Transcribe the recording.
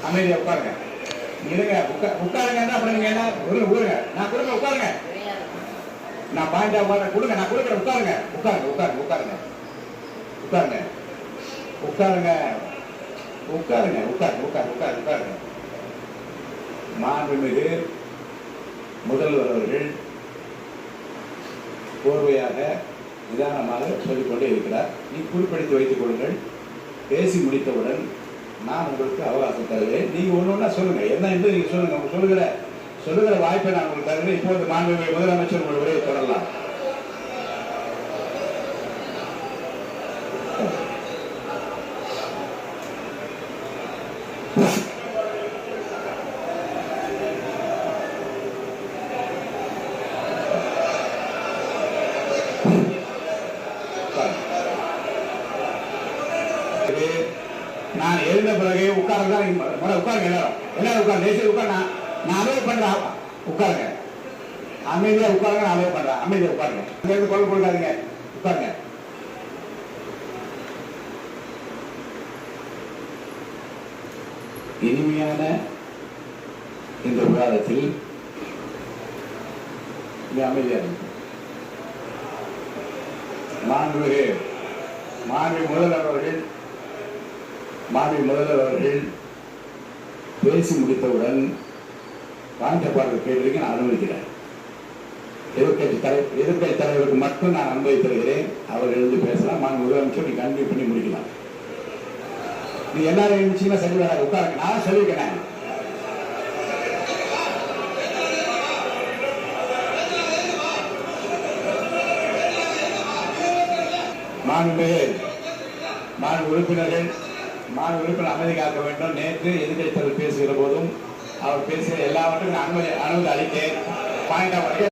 அமைதியா உட்காருங்க. இருங்க, உட்காருங்க. அப்புறம் நீங்க என்ன ஊருங்க, நான் கொடுங்க, உட்காருங்க. நான் பாயிண்டா கொடுங்க, நான் கொடுக்குறேன். உட்காருங்க, உட்காருங்க, உட்காருங்க, உட்காருங்க, உட்காருங்க, உட்காருங்க, உட்காருங்க, உட்காருங்க, உட்காருங்க, உட்காருங்க, உட்காருங்க. மாண்புமிகு முதல்வர் அவர்கள் கோர்வையாக நிதானமாக சொல்லிக்கொண்டே இருக்கிறார். நீ குறிப்பிடித்து வைத்துக் கொள்ளுங்கள். பேசி முடித்தவுடன் நான் உங்களுக்கு அவகாசம் தருகிறேன். நீங்க ஒண்ணு சொல்லுங்க, என்ன என்று நீங்க சொல்லுங்க. சொல்லுகிற வாய்ப்பை நான் உங்களுக்கு தருகிறேன். இப்போது மாண்புமிகு முதலமைச்சர் உங்கள் உரையை தொடரலாம். நான் எழுந்த பிறகு உட்காருங்க. உட்காருங்க, எல்லாரும் உட்காருங்க. தேசிய உட்காரு. நான் அலோவ் பண்றேன். உட்காருங்க, அமைதியா உட்காருங்க. நான் அலோவ் பண்றேன். அமைதியா உட்காருங்க. அங்க இருந்து குரல் கொடுக்காதீங்க. உட்காருங்க. இனிமையான இந்த விவாதத்தில் அமைதியா இருக்கு. மாண்புமிகு முதல்வர் அவர்கள் பேசி முடித்தவுடன் காஞ்சபாடு கேள்விக்கு நான் அனுமதிக்கிறேன். எதிர்கட்சி தலைவருக்கு மட்டும் நான் அனுமதி தருகிறேன். அவர் எழுந்து பேசலாம். மாண்பு முதலமைச்சர் நீ கண்டினியூ பண்ணி முடிக்கலாம். நீ எல்லாரும் எழுந்துச்சீங்கன்னா சரி வராது. உட்காருங்க, நான் சொல்லிக்கிறேன். மாண்பு உறுப்பினர் அமைதி காக்க வேண்டும். நேற்று எதிர்கட்சி தலைவர் பேசுகிற போதும் அவர் பேசுகிற எல்லாவற்றையும் நான் அனுமதி அளித்தேன். பாயிண்ட்